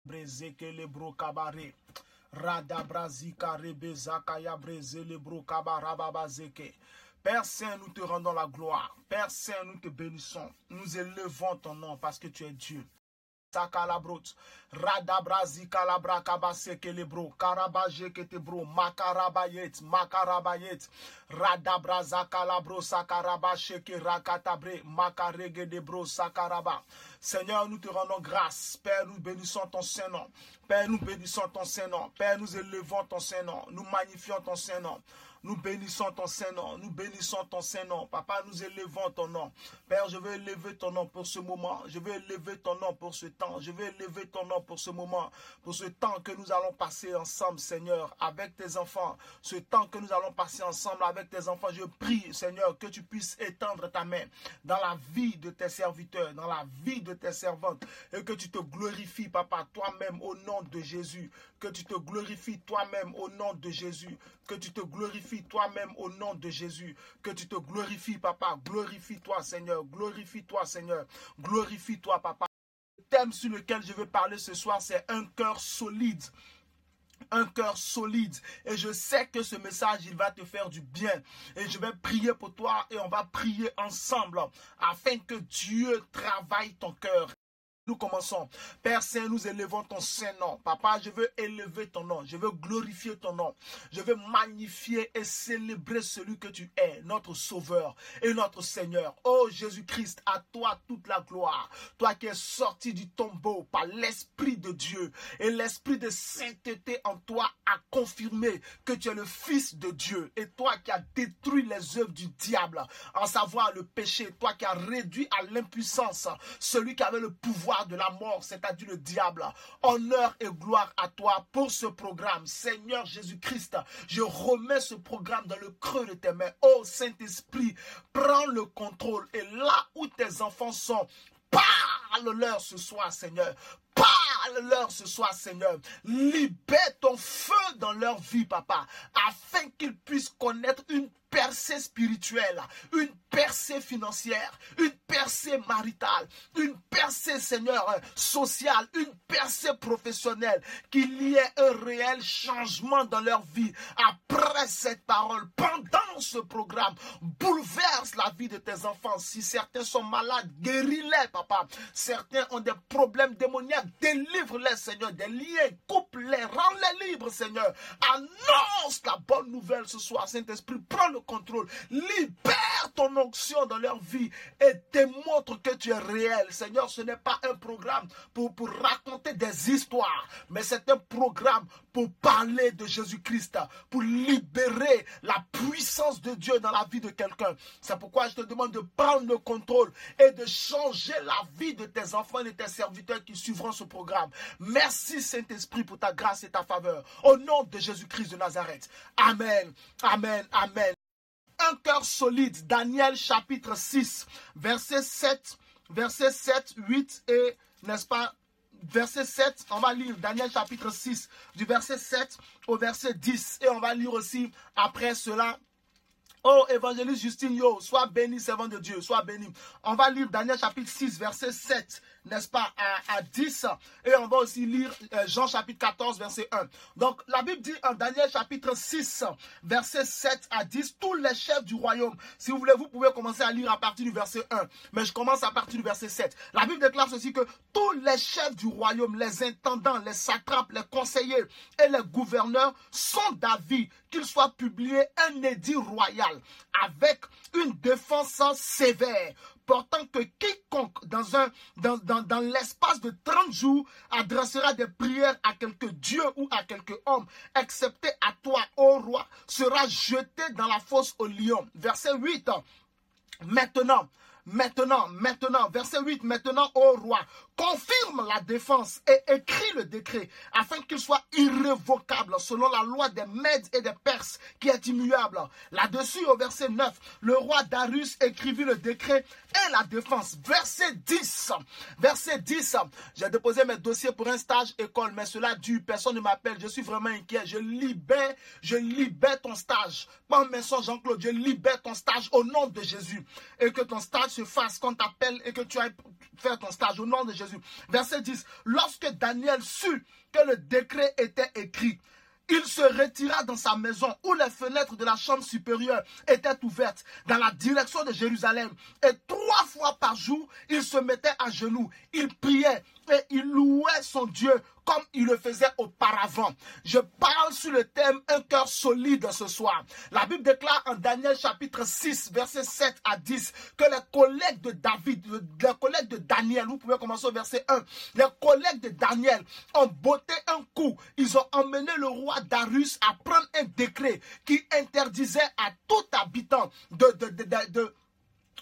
Brezeke le bro kabare. Rada brazika rebezaka ya breze le bro kabarababazeke. Père Saint, nous te rendons la gloire. Père Saint, nous te bénissons. Nous élevons ton nom parce que tu es Dieu. Sakalabrot, Radabrazi Kalabra Kabase Kelebro, Karabaje Ketebro, Makarabayet, Radabraza Kalabro, Sakarabashe Rakatabre, Makarege Debro, Sakaraba. Seigneur, nous te rendons grâce. Père, nous bénissons ton Saint-Nom. Père, nous bénissons ton Saint-Nom. Père, nous élevons ton Saint-Nom. Nous magnifions ton Saint-Nom. Nous bénissons ton Saint-Nom. Nous bénissons ton Saint-Nom. Papa, nous élevons ton nom. Père, je veux élever ton nom pour ce moment. Je veux élever ton nom pour ce temps. Je veux élever ton nom pour ce moment. Pour ce temps que nous allons passer ensemble, Seigneur, avec tes enfants. Ce temps que nous allons passer ensemble avec tes enfants. Je prie, Seigneur, que tu puisses étendre ta main dans la vie de tes serviteurs, dans la vie de tes servantes. Et que tu te glorifies, Papa, toi-même au nom de Jésus. Que tu te glorifies toi-même au nom de Jésus. Que tu te glorifies toi-même au nom de Jésus. Que tu te glorifies, Papa. Glorifie-toi, Seigneur. Glorifie-toi, Seigneur. Glorifie-toi, Papa. Le thème sur lequel je veux parler ce soir, c'est un cœur solide. Un cœur solide. Et je sais que ce message, il va te faire du bien. Et je vais prier pour toi et on va prier ensemble afin que Dieu travaille ton cœur. Nous commençons. Père Saint, nous élevons ton Saint-Nom. Papa, je veux élever ton nom. Je veux glorifier ton nom. Je veux magnifier et célébrer celui que tu es, notre Sauveur et notre Seigneur. Oh Jésus-Christ, à toi toute la gloire. Toi qui es sorti du tombeau par l'Esprit de Dieu. Et l'Esprit de sainteté en toi a confirmé que tu es le Fils de Dieu. Et toi qui as détruit les œuvres du diable, en savoir le péché. Toi qui as réduit à l'impuissance celui qui avait le pouvoir de la mort, c'est-à-dire le diable. Honneur et gloire à toi pour ce programme. Seigneur Jésus-Christ, je remets ce programme dans le creux de tes mains. Oh Saint-Esprit, prends le contrôle. Et là où tes enfants sont, parle-leur ce soir, Seigneur. Parle-leur ce soir, Seigneur. Libère ton feu dans leur vie, Papa, afin qu'ils puissent connaître une percée spirituelle, une percée financière, une percée maritale, une percée, Seigneur, sociale, une percée professionnelle, qu'il y ait un réel changement dans leur vie après cette parole. Pendant ce programme, bouleverse la vie de tes enfants. Si certains sont malades, guéris-les, Papa. Certains ont des problèmes démoniaques, délivre-les, Seigneur, des liens, coupe-les, rends-les libres, Seigneur. Annonce la bonne nouvelle ce soir, Saint-Esprit, prends le contrôle, libère ton onction dans leur vie et démontre que tu es réel. Seigneur, ce n'est pas un programme pour raconter des histoires, mais c'est un programme pour parler de Jésus-Christ, pour libérer la puissance de Dieu dans la vie de quelqu'un. C'est pourquoi je te demande de prendre le contrôle et de changer la vie de tes enfants et de tes serviteurs qui suivront ce programme. Merci Saint-Esprit pour ta grâce et ta faveur. Au nom de Jésus-Christ de Nazareth. Amen. Amen. Amen. Un cœur solide. Daniel chapitre 6, verset 7, 8 et, n'est-ce pas, verset 7, on va lire Daniel chapitre 6, du verset 7 au verset 10. Et on va lire aussi après cela. Oh, évangéliste Justine, yo, sois béni, servant de Dieu, sois béni. On va lire Daniel chapitre 6, verset 7, n'est-ce pas, à 10. Et on va aussi lire Jean chapitre 14, verset 1. Donc, la Bible dit en Daniel chapitre 6, verset 7 à 10, tous les chefs du royaume. Si vous voulez, vous pouvez commencer à lire à partir du verset 1. Mais je commence à partir du verset 7. La Bible déclare ceci que tous les chefs du royaume, les intendants, les satrapes, les conseillers et les gouverneurs sont d'avis qu'il soit publié un édit royal avec une défense sévère, portant que quiconque dans l'espace de 30 jours adressera des prières à quelque dieu ou à quelque homme, excepté à toi, ô roi, sera jeté dans la fosse au lion. Verset 8. Maintenant, verset 8, maintenant, ô roi, confirme la défense et écrit le décret, afin qu'il soit irrévocable selon la loi des Mèdes et des Perses, qui est immuable. Là-dessus, au verset 9, le roi Darius écrivit le décret et la défense. Verset 10, j'ai déposé mes dossiers pour un stage école, mais cela dure, personne ne m'appelle, je suis vraiment inquiet. Je libère ton stage. Pas un mensonge, Jean-Claude, je libère ton stage au nom de Jésus. Et que ton stage se fasse qu'on t'appelle et que tu ailles faire ton stage au nom de Jésus. Verset 10. Lorsque Daniel sut que le décret était écrit, il se retira dans sa maison où les fenêtres de la chambre supérieure étaient ouvertes dans la direction de Jérusalem. Et 3 fois par jour, il se mettait à genoux. Il priait et il louait son Dieu comme il le faisait auparavant. Je parle sur le thème un cœur solide ce soir. La Bible déclare en Daniel chapitre 6, versets 7 à 10, que les collègues de David, les collègues de Daniel, vous pouvez commencer au verset 1, les collègues de Daniel ont botté un coup. Ils ont emmené le roi Darius à prendre un décret qui interdisait à tout habitant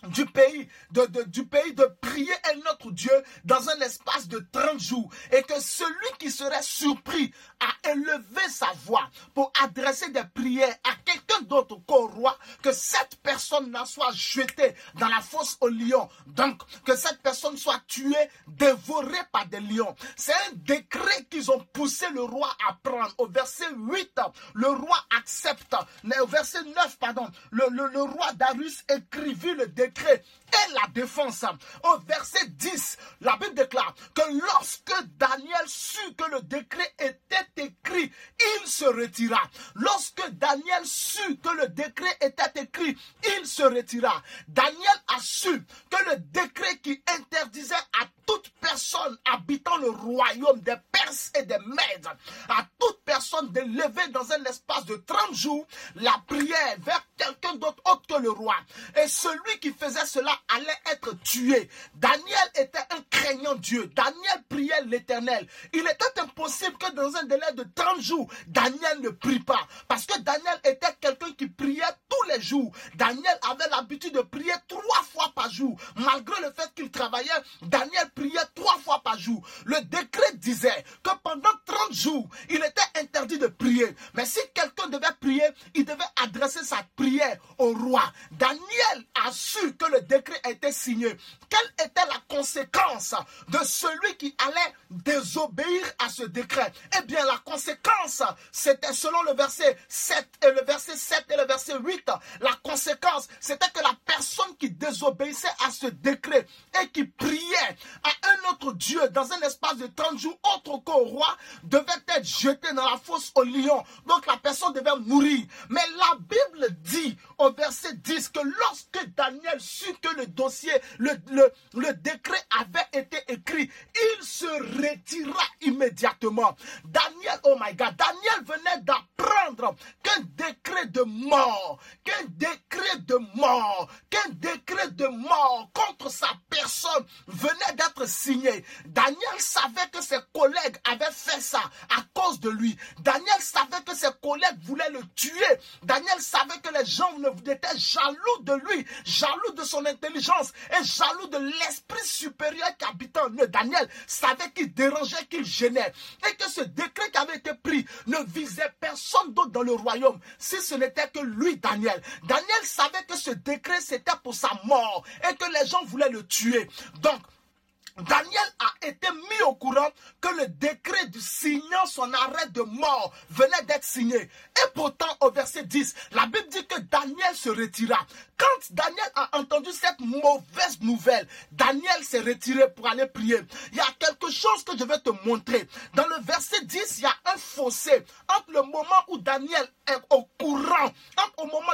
du pays de prier un autre Dieu dans un espace de 30 jours, et que celui qui serait surpris à élever sa voix pour adresser des prières à quelqu'un d'autre qu'au roi, que cette personne-là soit jetée dans la fosse aux lions, donc que cette personne soit tuée, dévorée par des lions. C'est un décret qu'ils ont poussé le roi à prendre. Au verset 8, le roi accepte, mais au verset 9, pardon, le roi Darius écrivit le décret et la défense. Au verset 10, la Bible déclare que lorsque Daniel sut que le décret était écrit, il se retira. Lorsque Daniel sut que le décret était écrit, il se retira. Daniel a su que le décret qui interdisait à toute personne habitant le royaume des Perses et des Mèdes, à toute personne de lever dans un espace de 30 jours la prière vers quelqu'un d'autre autre que le roi. Et celui qui faisait cela allait être tué. Daniel était un craignant Dieu. Daniel priait l'Éternel. Il était impossible que dans un délai de 30 jours, Daniel ne prie pas. Parce que Daniel était quelqu'un qui priait tous les jours. Daniel avait l'habitude de prier 3 fois par jour. Malgré le fait qu'il travaillait, Daniel priait 3 fois par jour. Le décret disait que pendant 30 jours, il était interdit de prier. Mais si quelqu'un devait prier, il devait adresser sa prière au roi. Daniel a su que le décret a été signé. Quelle était la conséquence de celui qui allait désobéir à ce décret? Eh bien, la conséquence, c'était selon le verset 7 et le verset 7 et le verset 8. La conséquence, c'était que la personne qui désobéissait à ce décret et qui priait à un autre Dieu dans un espace de 30 jours autre qu'au roi devait être jetée dans la fosse aux lions. Donc la personne devait mourir. Mais la Bible dit au verset 10 que lorsque Daniel sut que le dossier, le décret avait été écrit, il se retira immédiatement. Daniel, oh my God, Daniel venait d'apprendre qu'un décret de mort, qu'un décret de mort contre sa personne venait d'être signé. Daniel savait que ses collègues avaient fait ça à cause de lui. Daniel savait que ses collègues voulaient le tuer. Daniel savait que les gens étaient jaloux de lui, jaloux de son intelligence et jaloux de l'esprit supérieur qui habitait en eux. Daniel savait qu'il dérangeait, qu'il gênait, et que ce décret qui avait été pris ne visait personne d'autre dans le royaume, si ce n'était que lui, Daniel. Daniel savait que ce décret c'était pour sa mort et que les gens voulaient le tuer. Donc, Daniel a été mis au courant que le décret du signant son arrêt de mort venait d'être signé. Et pourtant, au verset 10, la Bible dit que Daniel se retira. Quand Daniel a entendu cette mauvaise nouvelle, Daniel s'est retiré pour aller prier. Il y a quelque chose que je vais te montrer. Dans le verset 10, il y a un fossé entre le moment où Daniel est au courant,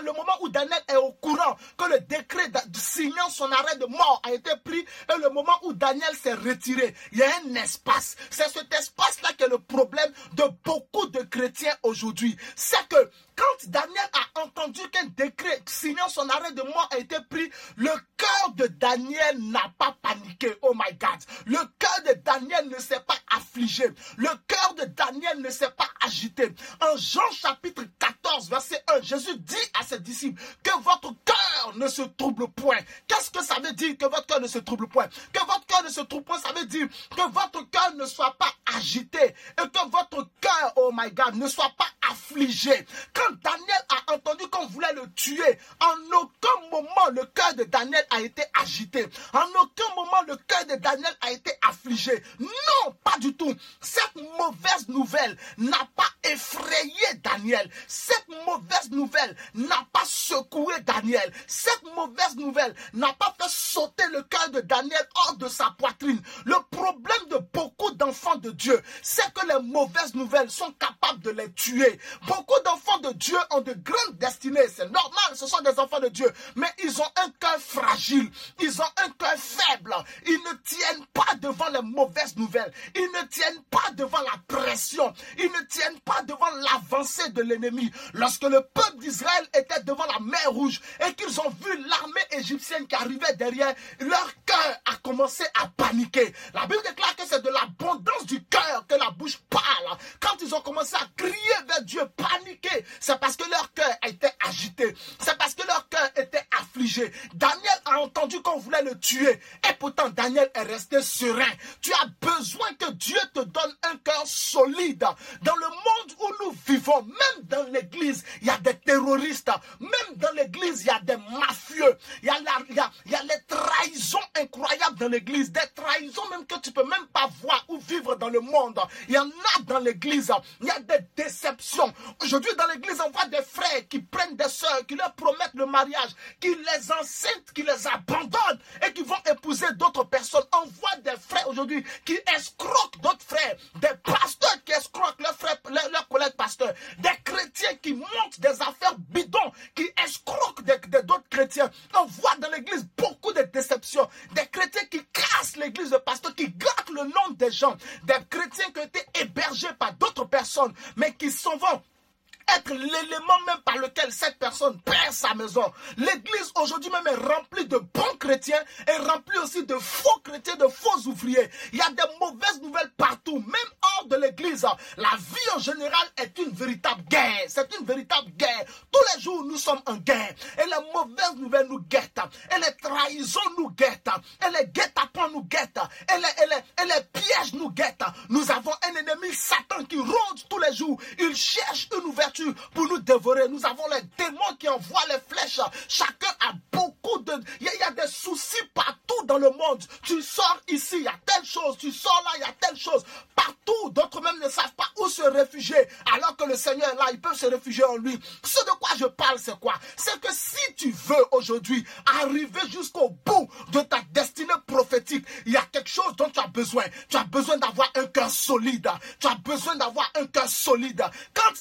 le moment où Daniel est au courant que le décret signant son arrêt de mort a été pris et le moment où Daniel s'est retiré. Il y a un espace. C'est cet espace-là qui est le problème de beaucoup de chrétiens aujourd'hui. C'est que quand Daniel a entendu qu'un décret signant son arrêt de mort a été pris, le cœur de Daniel n'a pas paniqué. Oh my God. Le cœur de Daniel ne s'est pas affligé. Le cœur de Daniel ne s'est pas agité. En Jean chapitre 14, verset 1, Jésus dit à ses disciples que votre cœur ne se trouble point. Qu'est-ce que ça veut dire que votre cœur ne se trouble point? Que votre cœur ne se trouble point, ça veut dire que votre cœur ne soit pas agité et que votre cœur, oh my God, ne soit pas affligé. Quand Daniel a entendu qu'on voulait le tuer, en aucun moment le cœur de Daniel a été agité. En aucun moment le cœur de Daniel a été affligé. Non, pas du tout. Cette mauvaise nouvelle n'a pas effrayé Daniel. Cette mauvaise nouvelle n'a pas secoué Daniel. Cette mauvaise nouvelle n'a pas fait sauter le cœur de Daniel hors de sa poitrine. Le problème de beaucoup d'enfants de Dieu, c'est que les mauvaises nouvelles sont capables de les tuer. Beaucoup d'enfants de Dieu ont de grandes destinées. C'est normal, ce sont des enfants de Dieu. Mais ils ont un cœur fragile. Ils ont un cœur faible. Ils ne tiennent pas devant les mauvaises nouvelles. Ils ne tiennent pas devant la pression. Ils ne tiennent pas devant l'avancée de l'ennemi. Lorsque le peuple d'Israël était devant la mer Rouge et qu'ils ont vu l'armée égyptienne qui arrivait derrière, leur cœur a commencé à paniquer. La Bible déclare que c'est de l'abondance du cœur que la bouche parle. Quand ils ont commencé à crier vers Dieu, paniquer, c'est parce que leur cœur était agité. C'est parce que leur cœur était affligé. Daniel a entendu qu'on voulait le tuer. Et pourtant, Daniel est resté serein. Tu as besoin que Dieu te donne un cœur solide. Dans le monde où nous vivons, même dans l'église, il y a des terroristes. Même dans l'église, il y a des mafieux. Il y a les trahisons incroyables dans l'église. Des trahisons même que tu ne peux même pas voir ou vivre dans le monde. Il y en a dans l'église. Il y a des déceptions. Aujourd'hui, dans l'église, on voit des frères qui prennent des sœurs, qui leur promettent le mariage, qui les enceintent, qui les abandonnent et qui vont épouser d'autres personnes. On voit des frères aujourd'hui qui escroquent d'autres frères. Des pasteurs qui escroquent leurs collègues pasteurs. Des chrétiens qui montent des affaires bidons, qui escroquent d'autres chrétiens. On voit dans l'église beaucoup de déceptions. Des chrétiens qui cassent l'église de pasteurs, qui gâtent le nom des gens. Des chrétiens qui ont été hébergés par d'autres personnes, mais qui s'en vont être l'élément même par lequel cette personne perd sa maison. L'église aujourd'hui même est remplie de bons chrétiens et remplie aussi de faux chrétiens, de faux ouvriers. Il y a des mauvaises nouvelles partout, même hors de l'église. La vie en général est une véritable guerre. C'est une véritable guerre. Tous les jours, nous sommes en guerre. Et les mauvaises nouvelles nous guettent. Et les trahisons nous guettent. Et les guet-apens nous guettent. Et les pièges nous guettent. Nous avons un ennemi, Satan, qui rôde tous les jours. Il cherche une ouverture pour nous dévorer. Nous avons les démons qui envoient les flèches. Chacun a beaucoup de... Il y a des soucis partout dans le monde. Tu sors ici, il y a telle chose. Tu sors là, il y a telle chose. Partout, d'autres même ne savent pas où se réfugier. Alors que le Seigneur est là, ils peuvent se réfugier en lui. Ce de quoi je parle, c'est quoi? C'est que si tu veux aujourd'hui arriver jusqu'au bout de ta destinée prophétique, il y a quelque chose dont tu as besoin. Tu as besoin d'avoir un cœur solide. Tu as besoin d'avoir un cœur solide. Quand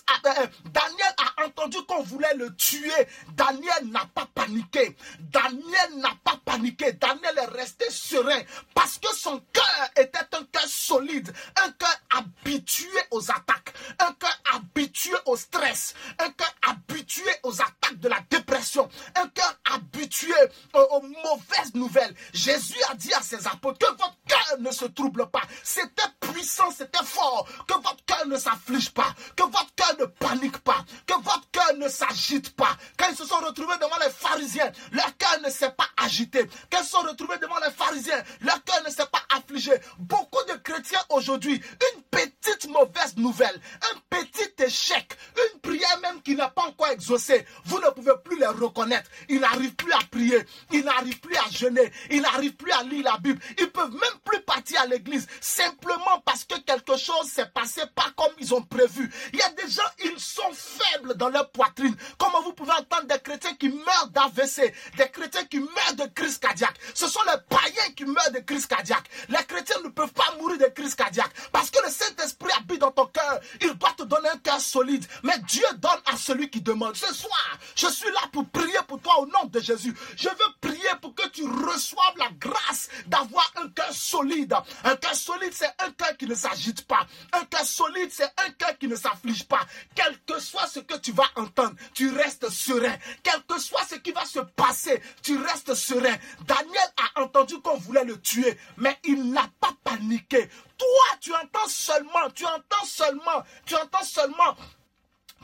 Daniel a entendu qu'on voulait le tuer, Daniel n'a pas paniqué. Daniel n'a pas paniqué. Daniel est resté serein parce que son cœur était un cœur solide, un cœur habitué aux attaques, un cœur habitué au stress, un cœur habitué aux attaques de la dépression, un cœur habitué aux mauvaises nouvelles. Jésus a dit à ses apôtres que votre cœur ne se trouble pas. C'était puissant, c'était fort. Que votre cœur ne s'afflige pas, que votre cœur ne panique pas, que votre cœur ne s'agite pas. Quand ils se sont retrouvés devant les pharisiens, leur cœur ne s'est pas agité. Quand ils se sont retrouvés devant les pharisiens, leur cœur ne s'est pas affligé. Beaucoup de chrétiens aujourd'hui, une petite mauvaise nouvelle, un petit échec, une prière même qui n'a pas encore exaucé, vous ne pouvez plus les reconnaître. Ils n'arrivent plus à prier, ils n'arrivent plus à jeûner, ils n'arrivent plus à lire la Bible. Ils ne peuvent même plus partir à l'église simplement parce que quelque chose s'est passé pas comme ils ont prévu. Il y a des gens, ils sont faibles dans leur poitrine. Comment vous pouvez entendre des chrétiens qui meurent d'AVC, des chrétiens qui meurent de crise cardiaque? Ce sont les païens qui meurent de crise cardiaque. Les chrétiens ne peuvent pas mourir de crise cardiaque parce que le Saint-Esprit habite dans ton cœur. Il doit te donner un cœur solide. Mais Dieu donne à celui qui demande. Ce soir, je suis là pour prier pour toi au nom de Jésus. Je veux prier pour que tu reçoives la grâce d'avoir un cœur solide. Un cœur solide, c'est un cœur qui ne s'agite pas. Un cœur solide, c'est un cœur qui ne s'afflige pas. Quel que soit ce que tu vas entendre, tu restes serein. Quel que soit ce qui va se passer, tu restes serein. Daniel a entendu qu'on voulait le tuer, mais il n'a pas paniqué. Toi, tu entends seulement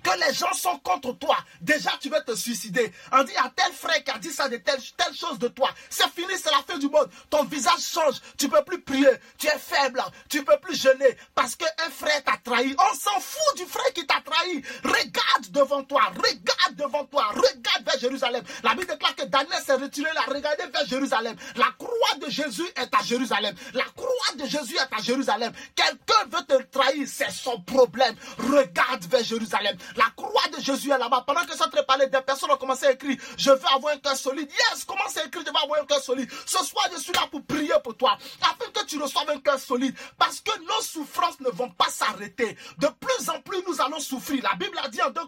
que les gens sont contre toi. Déjà, tu veux te suicider. On dit, il y a tel frère qui a dit ça de telle chose de toi. C'est fini, c'est la fin du monde. Ton visage change. Tu ne peux plus prier. Tu es faible. Tu ne peux plus jeûner parce qu'un frère t'a trahi. On s'en fout du frère qui t'a trahi. Regarde devant toi, regarde devant toi, regarde vers Jérusalem. La Bible déclare que Daniel s'est retiré, il a regardé vers Jérusalem. La croix de Jésus est à Jérusalem. La croix de Jésus est à Jérusalem. Quelqu'un veut te trahir, c'est son problème. Regarde vers Jérusalem. La croix de Jésus est là-bas. Pendant que ça te parlait, des personnes ont commencé à écrire, je veux avoir un cœur solide. Yes, commence à écrire, je veux avoir un cœur solide. Ce soir, je suis là pour prier pour toi, afin que tu reçoives un cœur solide. Parce que nos souffrances ne vont pas s'arrêter. De plus en plus, nous allons souffrir. La Bible a dit en 2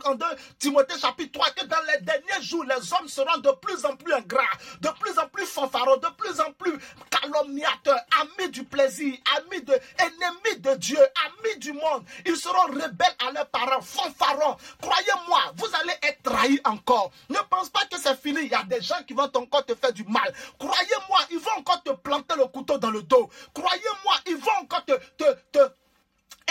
Timothée chapitre 3 que dans les derniers jours, les hommes seront de plus en plus ingrats, de plus en plus fanfarons, de plus en plus calomniateurs, amis du plaisir, ennemis de Dieu, amis du monde. Ils seront rebelles à leurs parents, fanfarons. Croyez-moi, vous allez être trahis encore. Ne pense pas que c'est fini. Il y a des gens qui vont encore te faire du mal. Croyez-moi, ils vont encore te planter le couteau dans le dos. Croyez-moi, ils vont encore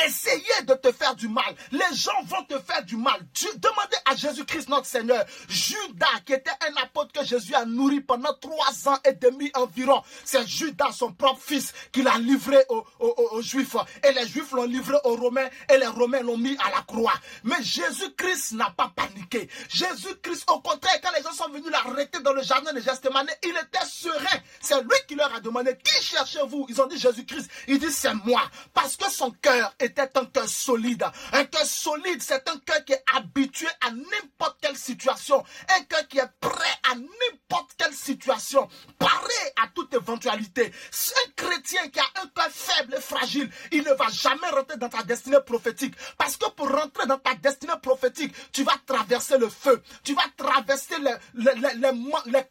essayer de te faire du mal. Les gens vont te faire du mal. Demandez à Jésus-Christ notre Seigneur. Judas, qui était un apôtre que Jésus a nourri pendant 3 ans et demi environ. C'est Judas, son propre fils, qui l'a livré aux Juifs. Et les Juifs l'ont livré aux Romains. Et les Romains l'ont mis à la croix. Mais Jésus-Christ n'a pas paniqué. Jésus-Christ, au contraire, quand les gens sont venus l'arrêter dans le jardin de Gethsémani, il était serein. C'est lui qui leur a demandé, qui cherchez-vous? Ils ont dit Jésus-Christ. Il dit, c'est moi. Parce que son cœur était un cœur solide. Un cœur solide, c'est un cœur qui est habitué à n'importe quelle situation. Un cœur qui est prêt à n'importe quelle situation. Paré à toute éventualité. Un chrétien qui a un cœur faible et fragile, il ne va jamais rentrer dans ta destinée prophétique. Parce que pour rentrer dans ta destinée prophétique, tu vas traverser le feu. Tu vas traverser les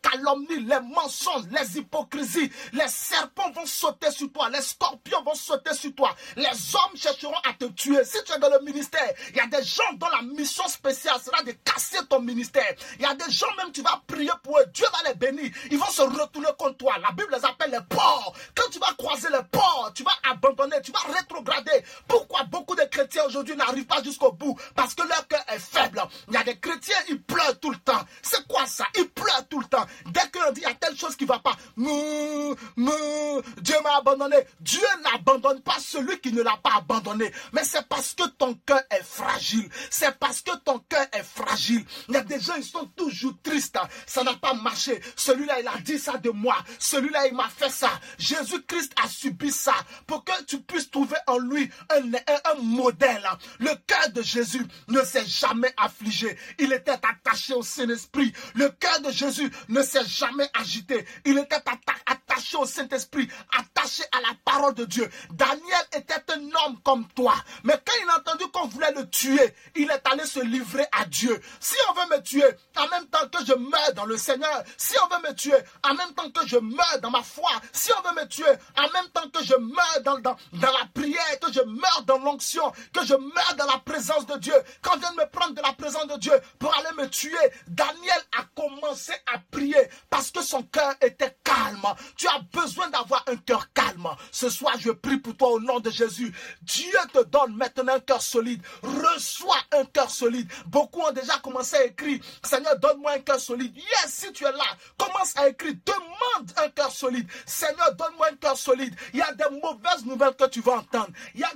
calomnies, les mensonges, les hypocrisies. Les serpents vont sauter sur toi. Les scorpions vont sauter sur toi. Les hommes chercheront à te tuer. Si tu es dans le ministère, il y a des gens dont la mission spéciale sera de casser ton ministère. Il y a des gens, même tu vas prier pour eux, Dieu va les bénir. Ils vont se retourner contre toi. La Bible les appelle les porcs. Quand tu vas croiser les porcs, tu vas abandonner, tu vas rétrograder. Pourquoi beaucoup de chrétiens aujourd'hui n'arrivent pas jusqu'au bout? Parce que leur cœur est faible. Il y a des chrétiens, ils pleurent tout le temps. C'est quoi ça? Ils pleurent tout le temps. Dès qu'on dit il y a telle chose qui ne va pas, Dieu m'a abandonné. Dieu n'abandonne pas celui qui ne l'a pas abandonné. Mais c'est parce que ton cœur est fragile. C'est parce que ton cœur est fragile. Il y a des gens, ils sont toujours tristes. Ça n'a pas marché. Celui-là, il a dit ça de moi. Celui-là, il m'a fait ça. Jésus-Christ a subi ça pour que tu puisses trouver en lui un modèle. Le cœur de Jésus ne s'est jamais affligé. Il était attaché au Saint-Esprit. Le cœur de Jésus ne s'est jamais agité. Il était attaché au Saint-Esprit, attaché à la parole de Dieu. Daniel était un homme comme toi. Mais quand il a entendu qu'on voulait le tuer, il est allé se livrer à Dieu. Si on veut me tuer, en même temps que je meurs dans le Seigneur, si on veut me tuer, en même temps que je meurs dans ma foi, si on veut me tuer, en même temps que je meurs dans la prière, que je meurs dans l'onction, que je meurs dans la présence de Dieu, quand on vient de me prendre de la présence de Dieu pour aller me tuer, Daniel a commencé à prier parce que son cœur était calme. Tu as besoin d'avoir un cœur calme. Ce soir, je prie pour toi au nom de Jésus. Dieu te donne maintenant un cœur solide. Reçois un cœur solide. Beaucoup ont déjà commencé à écrire, Seigneur, donne-moi un cœur solide. Yes, si tu es là, commence à écrire. Demande un cœur solide. Seigneur, donne-moi un cœur solide. Il y a des mauvaises nouvelles que tu vas entendre. Il y a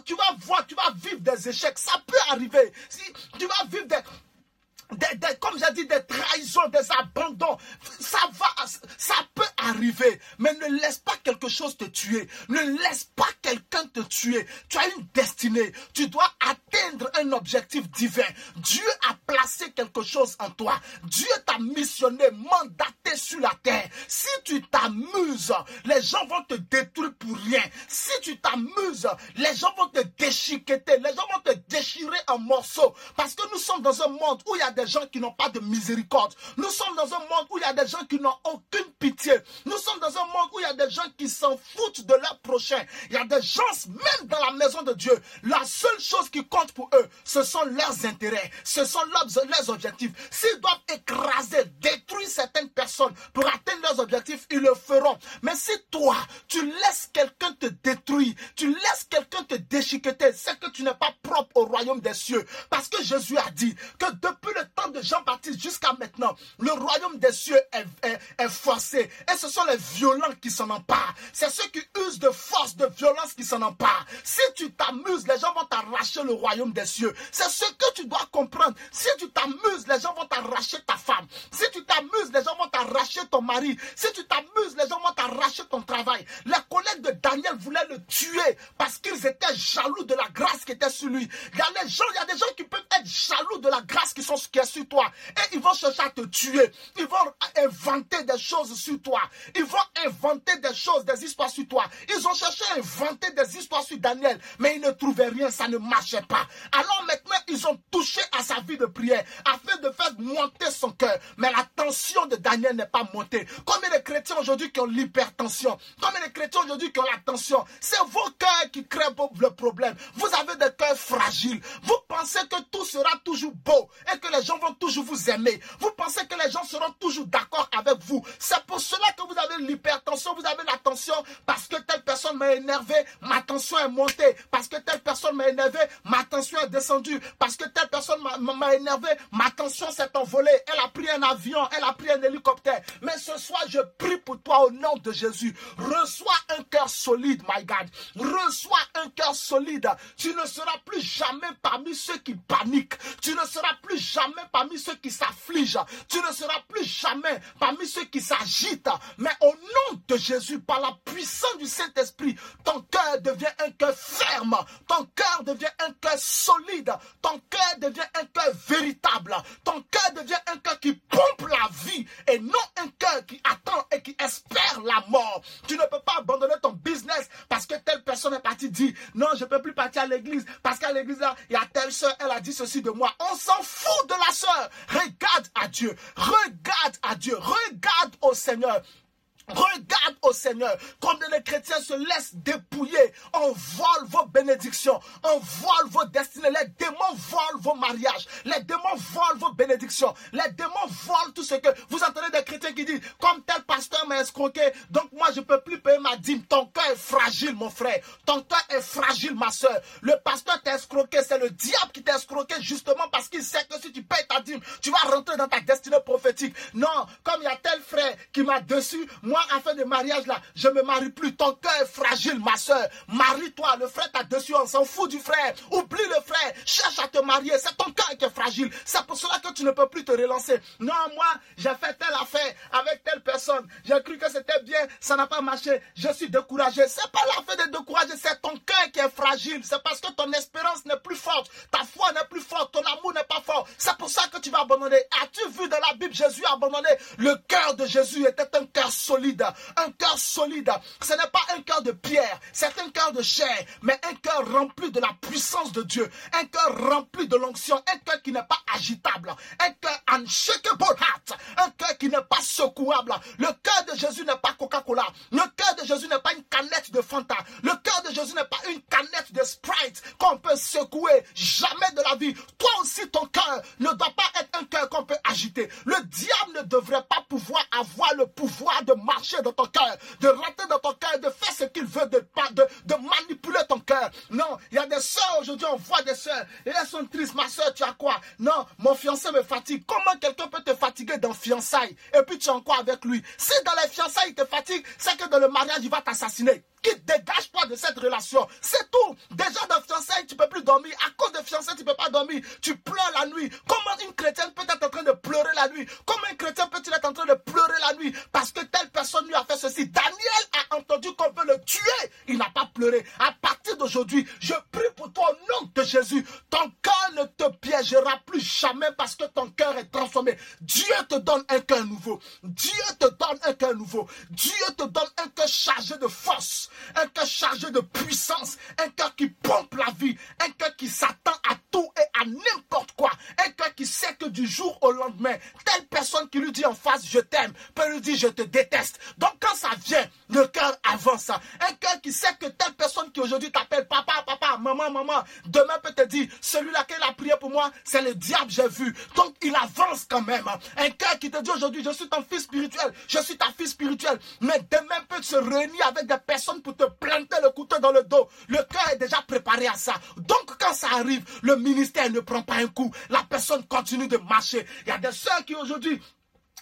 tu vas voir, tu vas vivre des échecs. Ça peut arriver. Si tu vas vivre comme j'ai dit, des trahisons, des abandons, ça peut arriver, mais ne laisse pas quelque chose te tuer, ne laisse pas quelqu'un te tuer. Tu as une destinée, tu dois atteindre un objectif divin. Dieu a placé quelque chose en toi, Dieu t'a missionné, mandaté sur la terre. Si tu t'amuses, les gens vont te détruire pour rien. Si tu t'amuses, les gens vont te déchiqueter, les gens vont te déchirer en morceaux, parce que nous sommes dans un monde où il y a des gens qui n'ont pas de miséricorde. Nous sommes dans un monde où il y a des gens qui n'ont aucune pitié. Nous sommes dans un monde où il y a des gens qui s'en foutent de leur prochain. Il y a des gens, même dans la maison de Dieu, la seule chose qui compte pour eux, ce sont leurs intérêts, ce sont leurs objectifs, s'ils doivent écraser, détruire certaines personnes pour atteindre leurs objectifs, ils le feront. Mais si toi, tu laisses quelqu'un te détruire, tu laisses quelqu'un te déchiqueter, c'est que tu n'es pas propre au royaume des cieux. Parce que Jésus a dit que depuis le temps de Jean-Baptiste jusqu'à maintenant, le royaume des cieux est forcé. Et ce sont les violents qui s'en emparent. C'est ceux qui usent de force, de violence qui s'en emparent. Si tu t'amuses, les gens vont t'arracher le royaume des cieux. C'est ce que tu dois comprendre. Si tu t'amuses, les gens vont t'arracher ta femme. Si tu t'amuses, les gens vont t'arracher ton mari. Si tu t'amuses, les gens vont t'arracher ton travail. Les collègues de Daniel voulaient le tuer parce qu'ils étaient jaloux de la grâce qui était sur lui. Il y a des gens qui peuvent être jaloux de la grâce qui est sur toi. Et ils vont chercher à te tuer. Ils vont inventer des choses sur toi. Ils vont inventer des choses, des histoires sur toi. Ils ont cherché à inventer des histoires sur Daniel, mais ils ne trouvaient rien, ça ne marchait pas. Alors maintenant, ils ont touché à sa vie de prière afin de faire monter son cœur. Mais la tension de Daniel n'est pas montée. Combien de chrétiens aujourd'hui qui ont l'hypertension? Combien de chrétiens aujourd'hui qui ont la tension? C'est vos cœurs qui créent le problème. Vous avez des cœurs fragiles. Vous pensez que tout sera toujours beau et que les gens vont toujours vous aimer. Vous pensez que les gens seront toujours d'accord avec vous. C'est pour cela que vous avez l'hypertension, vous avez la tension parce que telle personne m'a énervé, ma tension est montée. Parce que telle personne m'a énervé, ma tension est descendue. Parce que telle personne m'a énervé, ma tension s'est envolée. Elle a pris un avion, elle a pris un hélicoptère. Mais ce soir, je prie pour toi au nom de Jésus. Reçois un cœur solide, my God. Reçois un cœur solide. Tu ne seras plus jamais parmi ceux qui paniquent. Tu ne seras plus jamais parmi ceux qui s'affligent. Tu ne seras plus jamais parmi ceux qui s'agitent. Mais au nom de Jésus, par la puissance du Saint-Esprit, ton cœur devient un cœur ferme. Ton cœur devient un cœur solide. Ton cœur devient un cœur véritable. Ton cœur devient un cœur qui pompe la vie et non un cœur qui attend et qui espère la mort. Tu ne peux pas abandonner ton business parce que telle personne est partie dire non, je ne peux plus partir à l'église parce qu'à l'église là, il y a telle soeur, elle a dit ceci de moi. On s'en fout de la soeur. Regarde à Dieu. Regarde à Dieu. Regarde au Seigneur. Regarde au Seigneur. Combien de chrétiens se laissent dépouiller. On vole vos bénédictions. On vole vos destinées. Les démons volent vos mariages. Les démons volent vos bénédictions. Les démons volent tout ce que... Vous entendez des chrétiens qui disent, comme tel pasteur m'a escroqué, donc moi je ne peux plus payer ma dîme. Ton cœur est fragile, mon frère. Ton cœur est fragile, ma soeur. Le pasteur t'a escroqué. C'est le diable qui t'a escroqué justement parce qu'il sait que si tu payes ta dîme, tu vas rentrer dans ta destinée prophétique. Non, comme il y a tel frère qui m'a dessus, moi, à fin de mariage, là, je ne me marie plus. Ton cœur est fragile, ma soeur. Marie-toi. Le frère t'a dessus, on s'en fout du frère. Oublie le frère. Cherche à te marier. C'est ton cœur qui est fragile. C'est pour cela que tu ne peux plus te relancer. Non, moi, j'ai fait telle affaire avec telle personne. J'ai cru que c'était bien. Ça n'a pas marché. Je suis découragé. C'est pas l'affaire de décourager. C'est ton cœur qui est fragile. C'est parce que ton espérance n'est plus forte. Ta foi n'est plus forte. Ton amour n'est pas fort. C'est pour ça que tu vas abandonner. As-tu vu dans la Bible, Jésus a abandonné? Le cœur de Jésus était un cœur solide. Un cœur solide. Ce n'est pas un cœur de pierre. C'est un cœur de chair. Mais un cœur rempli de la puissance de Dieu. Un cœur rempli de l'onction. Un cœur qui n'est pas agitable. Un cœur unshakable heart. Un cœur qui n'est pas secouable. Le cœur de Jésus n'est pas Coca-Cola. Le cœur de Jésus n'est pas une canette de Fanta. Le cœur de Jésus n'est pas une canette de Sprite qu'on peut secouer. Jamais de la vie. Toi aussi, ton cœur ne doit pas être un cœur qu'on peut agiter. Le diable ne devrait pas pouvoir avoir le pouvoir de marcher dans ton cœur, de rentrer dans ton cœur, de faire ce qu'il veut, de manipuler ton cœur. Non, il y a des soeurs aujourd'hui, on voit des soeurs, et elles sont tristes. Ma soeur, tu as quoi? Non, mon fiancé me fatigue. Comment quelqu'un peut te fatiguer dans fiançailles et puis tu es encore avec lui? Si dans les fiançailles il te fatigue, c'est que dans le mariage il va t'assassiner. Dégage-toi de cette relation. C'est tout. Déjà dans fiançailles, tu ne peux plus dormir. À cause de fiançailles, tu ne peux pas dormir. Tu pleures la nuit. Comment une chrétienne peut être en train de pleurer la nuit? Comment un chrétien peut-il être en train de pleurer la nuit? Parce que telle personne lui a fait ceci. Daniel a entendu qu'on veut le tuer. Il n'a pas pleuré. À partir d'aujourd'hui, je prie pour toi au nom de Jésus. Ton cœur ne te piégera plus jamais parce que ton cœur est transformé. Dieu te donne un cœur nouveau. Dieu te donne un cœur nouveau. Dieu te donne un cœur chargé de force. Un cœur chargé de puissance, un cœur qui pompe la vie, un cœur qui s'attend à tout et à n'importe quoi, un cœur qui sait que du jour au lendemain, telle personne qui lui dit en face je t'aime, peut lui dire je te déteste. Donc quand ça vient, le cœur avance. Un cœur qui sait que telle personne qui aujourd'hui t'appelle papa, papa, maman, maman, demain peut te dire celui-là qui a prié pour moi, c'est le diable j'ai vu. vu. Donc il avance quand même. Un cœur qui te dit aujourd'hui, je suis ton fils spirituel, je suis ta fille spirituelle, mais demain peut se réunir avec des personnes pour te planter le couteau dans le dos. Le cœur est déjà préparé à ça. Donc quand ça arrive, le ministère ne prend pas un coup. La personne continue de marcher. Il y a des sœurs qui aujourd'hui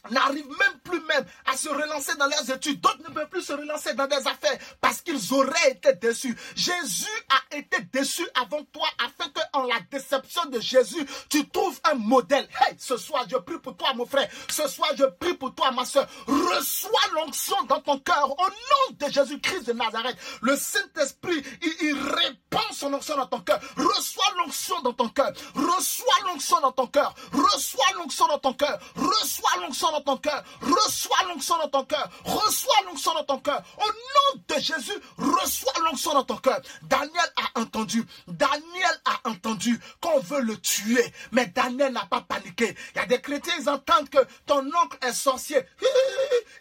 n'arrivent même plus à se relancer dans leurs études. D'autres ne peuvent plus se relancer dans des affaires parce qu'ils auraient été déçus. Jésus a été déçu avant toi afin que en la déception de Jésus, tu trouves un modèle. Hey, ce soir, je prie pour toi, mon frère. Ce soir, je prie pour toi, ma soeur. Reçois l'onction dans ton cœur au nom de Jésus-Christ de Nazareth. Le Saint-Esprit, il répand son onction dans ton cœur. Reçois l'onction dans ton cœur. Reçois l'onction dans ton cœur. Reçois l'onction dans ton cœur. Reçois l'onction dans ton cœur, reçois l'onction dans ton cœur, reçois l'onction dans ton cœur. Au nom de Jésus, reçois l'onction dans ton cœur. Daniel a entendu qu'on veut le tuer, mais Daniel n'a pas paniqué. Il y a des chrétiens, ils entendent que ton oncle est sorcier.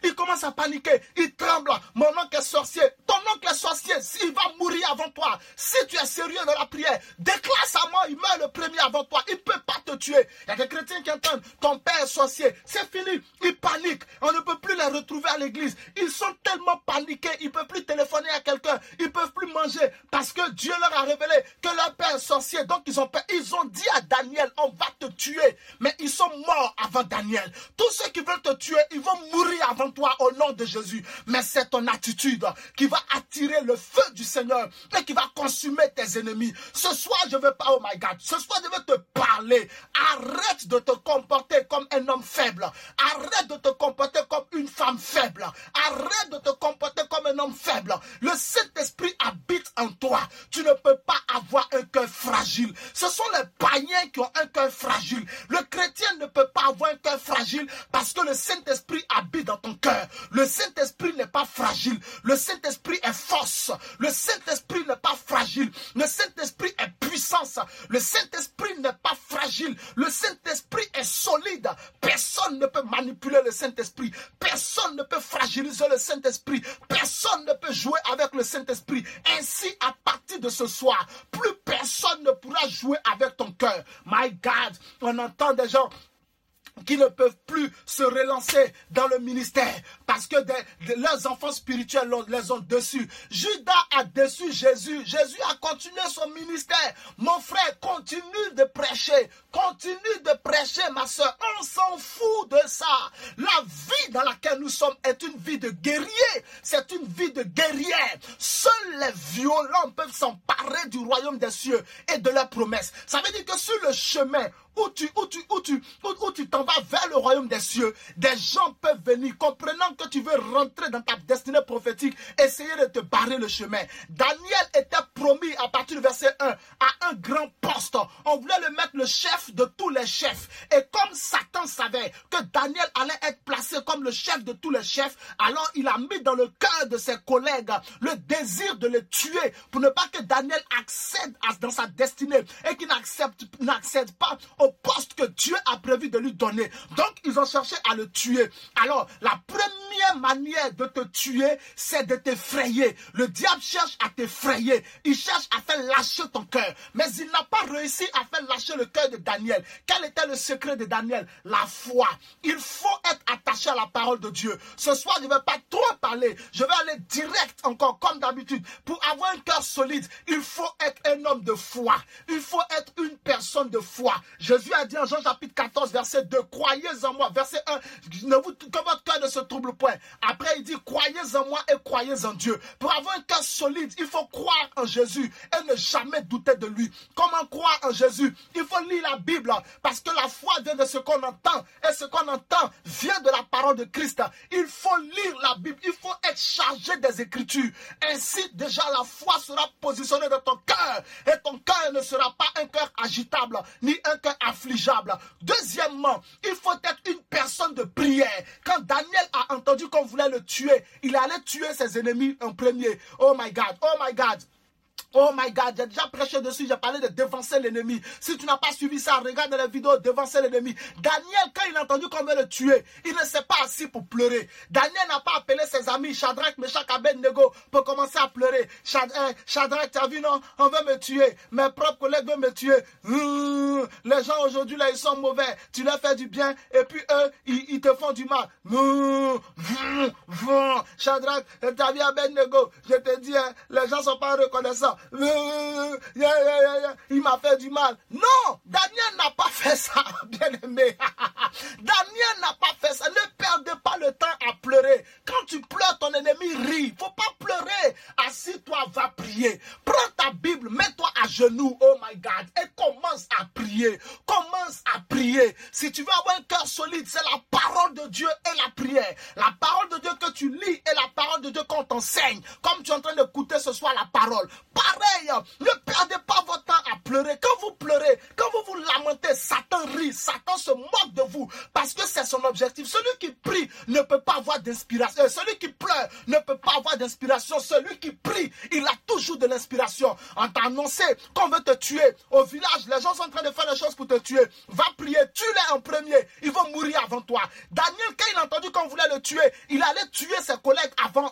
Il commence à paniquer, il tremble. Mon oncle est sorcier. Ton oncle est sorcier, il va mourir avant toi. Si tu es sérieux dans la prière, déclare sa mort, il meurt le premier avant toi. Il ne peut pas te tuer. Il y a des chrétiens qui entendent ton père est sorcier. C'est fini. Ils paniquent. On ne peut plus les retrouver à l'église. Ils sont tellement paniqués. Ils ne peuvent plus téléphoner à quelqu'un. Ils ne peuvent plus manger parce que Dieu leur a révélé que leur père est sorcier. Donc ils ont peur. Ils ont dit à Daniel, on va te tuer. Mais ils sont morts avant Daniel. Tous ceux qui veulent te tuer, ils vont mourir avant toi au nom de Jésus. Mais c'est ton attitude qui va attirer le feu du Seigneur et qui va consumer tes ennemis. Ce soir, je ne veux pas, oh my God, ce soir, je veux te parler. Arrête de te comporter comme un homme faible. Arrête de te comporter comme une femme faible. Arrête de te comporter comme un homme faible. Le Saint-Esprit habite en toi. Tu ne peux pas avoir un cœur fragile. Ce sont les païens qui ont un cœur fragile. Le chrétien ne peut pas avoir un cœur fragile parce que le Saint-Esprit habite dans ton cœur. Le Saint-Esprit n'est pas fragile. Le Saint-Esprit est force. Le Saint-Esprit n'est pas fragile. Le Saint-Esprit est puissance. Le Saint-Esprit n'est pas fragile. Le Saint-Esprit est solide. Personne ne peut manipuler le Saint-Esprit. Personne ne peut fragiliser le Saint-Esprit. Personne ne peut jouer avec le Saint-Esprit. Ainsi, à partir de ce soir, plus personne ne pourra jouer avec ton cœur. My God, on entend des gens qui ne peuvent plus se relancer dans le ministère parce que leurs enfants spirituels les ont déçus. Judas a déçu Jésus. Jésus a continué son ministère. Mon frère, continue de prêcher. Continue de prêcher, ma soeur. On s'en fout de ça. La vie dans laquelle nous sommes est une vie de guerrier. C'est une vie de guerrière. Seuls les violents peuvent s'emparer du royaume des cieux et de leurs promesses. Ça veut dire que sur le chemin où tu t'en vas vers le royaume des cieux, des gens peuvent venir, comprenant que tu veux rentrer dans ta destinée prophétique, essayer de te barrer le chemin. Daniel était promis à partir du verset 1 à un grand poste. On voulait le mettre le chef de tous les chefs. Et comme Satan savait que Daniel allait être placé comme le chef de tous les chefs, alors il a mis dans le cœur de ses collègues le désir de le tuer pour ne pas que Daniel accède dans sa destinée et qu'il n'accède pas au poste que Dieu a prévu de lui donner. Donc, ils ont cherché à le tuer. Alors, la première manière de te tuer, c'est de t'effrayer. Le diable cherche à t'effrayer. Il cherche à faire lâcher ton cœur. Mais il n'a pas réussi à faire lâcher le cœur de Daniel. Quel était le secret de Daniel? La foi. Il faut être attaché à la parole de Dieu. Ce soir, je ne vais pas trop parler. Je vais aller direct encore, comme d'habitude. Pour avoir un cœur solide, il faut être un homme de foi. Il faut être une personne de foi. Jésus a dit en Jean chapitre 14, verset 2, croyez en moi. Verset 1, que votre cœur ne se trouble point. Après, il dit, croyez en moi et croyez en Dieu. Pour avoir un cœur solide, il faut croire en Jésus et ne jamais douter de lui. Comment croire en Jésus? Il faut lire la Bible parce que la foi vient de ce qu'on entend et ce qu'on entend vient de la parole de Christ. Il faut lire la Bible, il faut être chargé des Écritures. Ainsi, déjà, la foi sera positionnée dans ton cœur et ton cœur ne sera pas un cœur agitable ni un cœur affligeable. Deuxièmement, il faut être une personne de prière. Quand Daniel a entendu qu'on voulait le tuer, il allait tuer ses ennemis en premier. Oh my God, oh my God. Oh my God, j'ai déjà prêché dessus, j'ai parlé de dévancer l'ennemi. Si tu n'as pas suivi ça, regarde la vidéo, dévancer l'ennemi. Daniel, quand il a entendu qu'on veut le tuer, il ne s'est pas assis pour pleurer. Daniel n'a pas appelé ses amis, Shadrach, Meshach, Abednego, pour commencer à pleurer. Shadrach, tu as vu, non? On veut me tuer. Mes propres collègues veulent me tuer. Les gens aujourd'hui, là, ils sont mauvais. Tu leur fais du bien, et puis eux, ils te font du mal. Shadrach, tu as vu Abednego, je te dis, hein, les gens ne sont pas reconnaissants. Il m'a fait du mal. Non, Daniel n'a pas fait ça, bien aimé. Daniel n'a pas fait ça. Ne perdez pas le temps à pleurer. Quand tu pleures, ton ennemi rit. Il ne faut pas pleurer. Assis-toi, va prier. Prends ta Bible, mets-toi à genoux. Oh my God. Et commence à prier. Commence à prier. Si tu veux avoir un cœur solide, c'est la parole de Dieu et la prière. La parole de Dieu que tu lis et la parole de Dieu qu'on t'enseigne. Comme tu es en train d'écouter ce soir la parole. Pareil, ne perdez pas votre temps à pleurer. Quand vous pleurez, quand vous vous lamentez, Satan rit, Satan se moque de vous parce que c'est son objectif. Celui qui prie ne peut pas avoir d'inspiration. Celui qui pleure ne peut pas avoir d'inspiration. Celui qui prie, il a toujours de l'inspiration. On t'a annoncé qu'on veut te tuer. Au village, les gens sont en train de faire des choses pour te tuer. Va prier, tue-les en premier. Ils vont mourir avant toi. Daniel, quand il a entendu qu'on voulait le tuer, il allait tuer ses collègues avant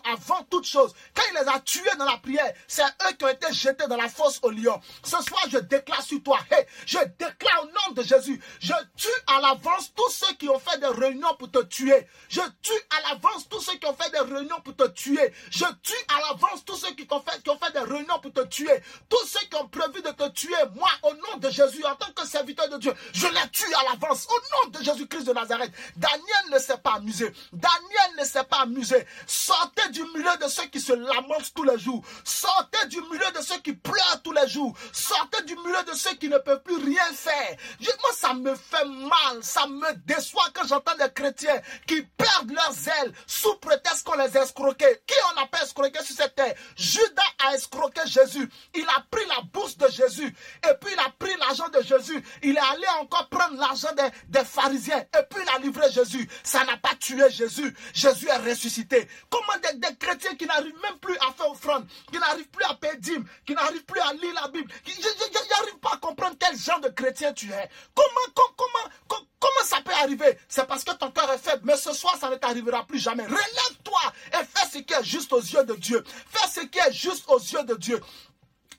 toute chose. Quand il les a tués dans la prière, c'est eux qui ont été jetés dans la fosse au lion. Ce soir, je déclare sur toi, hey, je déclare au nom de Jésus, je tue à l'avance tous ceux qui ont fait des réunions pour te tuer. Je tue à l'avance tous ceux qui ont fait des réunions pour te tuer. Je tue à l'avance tous ceux qui ont fait des réunions pour te tuer. Tous ceux qui ont prévu de te tuer, moi, au nom de Jésus, en tant que serviteur de Dieu, je les tue à l'avance, au nom de Jésus-Christ de Nazareth. Daniel ne s'est pas amusé. Daniel ne s'est pas amusé. Sortez du milieu de ceux qui se lamentent tous les jours. Sortez du milieu de ceux qui pleurent tous les jours. Sortez du milieu de ceux qui ne peuvent plus rien faire. Moi, ça me fait mal, ça me déçoit quand j'entends des chrétiens qui perdent leurs ailes sous prétexte qu'on les a escroqués. Qui on a pas escroqué sur cette terre? Judas a escroqué Jésus. Il a pris la bourse de Jésus. Et puis il a pris l'argent de Jésus. Il est allé encore prendre l'argent des pharisiens. Et puis il a livré Jésus. Ça n'a pas tué Jésus. Jésus est ressuscité. Comment des chrétiens qui n'arrivent même plus à faire offrande, qui n'arrivent plus à payer dîme, qui n'arrivent plus à lire la Bible, je n'arrive pas à comprendre quel genre de chrétien tu es. Comment ça peut arriver? C'est parce que ton cœur est faible. Mais ce soir, ça ne t'arrivera plus jamais. Relève-toi et fais ce qui est juste aux yeux de Dieu. Fais ce qui est juste aux yeux de Dieu.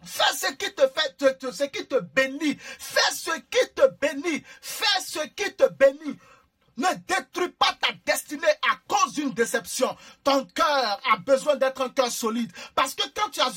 Fais ce qui te fait, ce qui te bénit. Fais ce qui te bénit. Fais ce qui te bénit. Ne détruis pas ta destinée à cause d'une déception. Ton cœur a besoin d'être un cœur solide. Parce que quand tu as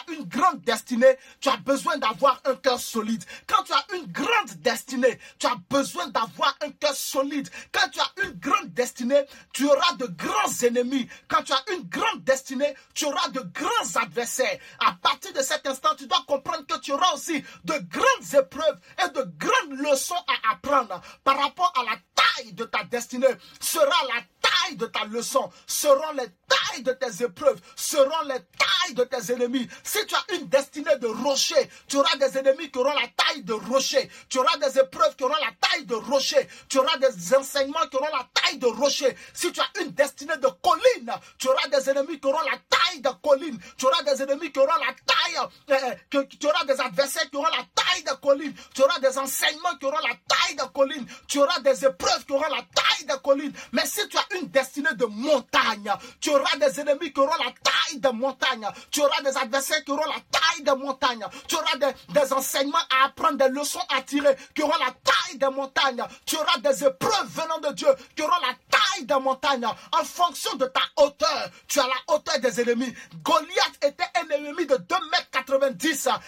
une grande destinée, tu as besoin d'avoir un cœur solide. Quand tu as une grande destinée, tu as besoin d'avoir un cœur solide. Quand tu as une grande destinée, tu auras de grands ennemis. Quand tu as une grande destinée, tu auras de grands adversaires. À partir de cet instant, tu dois comprendre que tu auras aussi de grandes épreuves et de grandes leçons à apprendre par rapport à la taille de ta destinée. Sera la taille de ta leçon, seront les tailles de tes épreuves, seront les tailles de tes ennemis. Si tu as une destinée de rocher, tu auras des ennemis qui auront la taille de rocher. Tu auras des épreuves qui auront la taille de rocher. Tu auras des enseignements qui auront la taille de rocher. Si tu as une destinée de colline, tu auras des ennemis qui auront la taille de colline. Tu auras des ennemis qui auront la taille, tu auras des adversaires qui auront la taille de colline. Tu auras des enseignements qui auront la taille de colline. Tu auras des épreuves qui auront la taille de colline. Mais si tu as une destinée de montagne, tu auras des ennemis qui auront la taille de montagne. Tu auras des adversaires qui auront la taille de montagne. Tu auras des enseignements à apprendre, des leçons à tirer qui auront la taille de montagne. Tu auras des épreuves venant de Dieu qui auront la taille de montagne. En fonction de ta hauteur, tu as la hauteur des ennemis. Goliath était un ennemi de 2,90 m.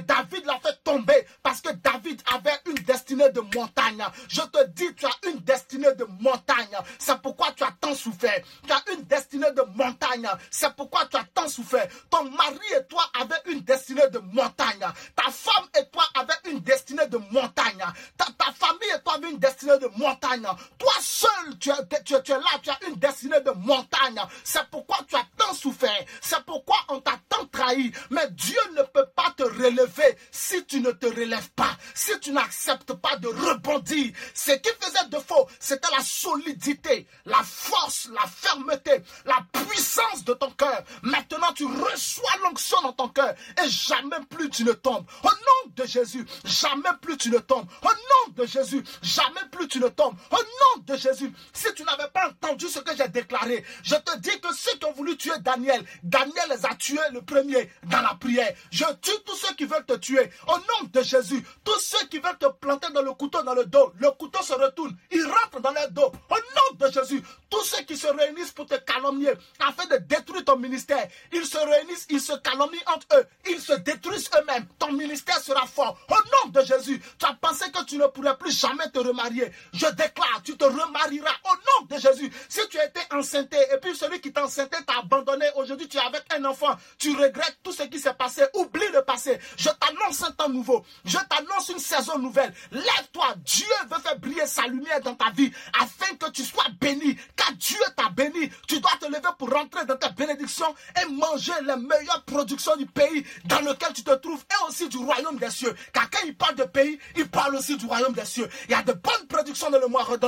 David l'a fait tomber parce que David avait une destinée de montagne. Je te dis, tu as une destinée de montagne. C'est pourquoi tu as tant souffert. Tu as une destinée de montagne. C'est pourquoi tu as tant souffert. Ton mari et toi avaient une destinée de montagne. Ta femme et toi avaient une destinée de montagne. Ta famille et toi avaient une destinée de montagne. Toi seul, tu es là, tu as une destinée de montagne. C'est pourquoi tu as tant tant souffert. C'est pourquoi on t'a tant trahi. Mais Dieu ne peut pas te relever si tu ne te relèves pas, si tu n'acceptes pas de rebondir. Ce qui faisait défaut, c'était la solidité, la force, la fermeté, la puissance de ton cœur. Maintenant, tu reçois l'onction dans ton cœur et jamais plus tu ne tombes. Au nom de Jésus, jamais plus tu ne tombes. Au nom de Jésus, jamais plus tu ne tombes. Au nom de Jésus, si tu n'avais pas entendu ce que j'ai déclaré, je te dis que ceux qui ont voulu tuer Daniel, Daniel les a tués le premier dans la prière. Je tue tous ceux qui veulent te tuer. Au nom de Jésus, tous ceux qui veulent te planter dans le couteau dans le dos, le couteau se retourne, il rentre dans leur dos. Au nom de Jésus, tous ceux qui se réunissent pour te calomnier afin de détruire ton ministère, ils se réunissent, ils se calomnient entre eux, ils se détruisent eux-mêmes. Ton ministère sera fort. Au nom de Jésus, tu as pensé que tu ne pourrais plus jamais te remarier. Je déclare, tu te remarieras. Au nom de Jésus, si tu as été enceinté et puis celui qui t'a enceinté t'a abandonné, aujourd'hui tu es avec un enfant, tu regrettes tout ce qui s'est passé, oublie le passé. Je t'annonce un temps nouveau, je t'annonce une saison nouvelle. Lève-toi, Dieu veut faire briller sa lumière dans ta vie afin que tu sois béni. Car Dieu t'a béni, tu dois te lever pour rentrer dans ta bénédiction et manger les meilleures productions du pays dans lequel tu te trouves et aussi du royaume des cieux. Car quand il parle de pays, il parle aussi du royaume des cieux. Il y a de bonnes productions dans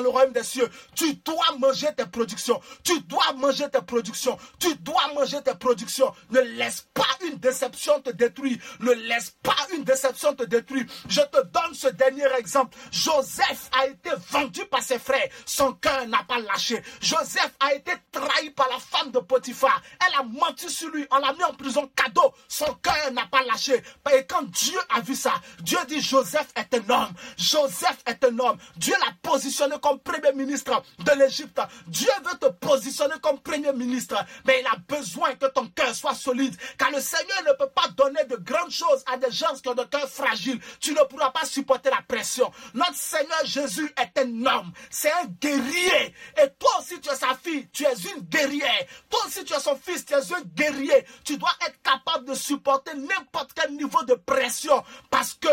le royaume des cieux. Tu dois manger tes productions. Tu dois manger tes productions. Tu dois manger tes productions. Ne laisse pas une déception te détruire. Ne laisse pas une déception te détruire. Je te donne ce dernier exemple. Joseph a été vendu par ses frères. Son cœur n'a pas lâché. Joseph a été trahi par la femme de Potiphar. Elle a menti sur lui. On l'a mis en prison cadeau. Son cœur n'a pas lâché. Et quand Dieu a vu ça, Dieu dit Joseph est un homme. Joseph est un homme. Dieu l'a positionné comme premier ministre de l'Égypte. Dieu veut te positionner comme premier ministre. Mais il a besoin que ton cœur soit solide. Car le Seigneur ne peut pas donner de grandes choses à des gens qui ont de cœur fragile. Tu ne pourras pas supporter la pression. Notre Seigneur Jésus est un homme. C'est un guerrier. Et toi aussi tu es sa fille. Tu es une guerrière. Toi aussi tu es son fils. Tu es un guerrier. Tu dois être capable de supporter n'importe quel niveau de pression. Parce que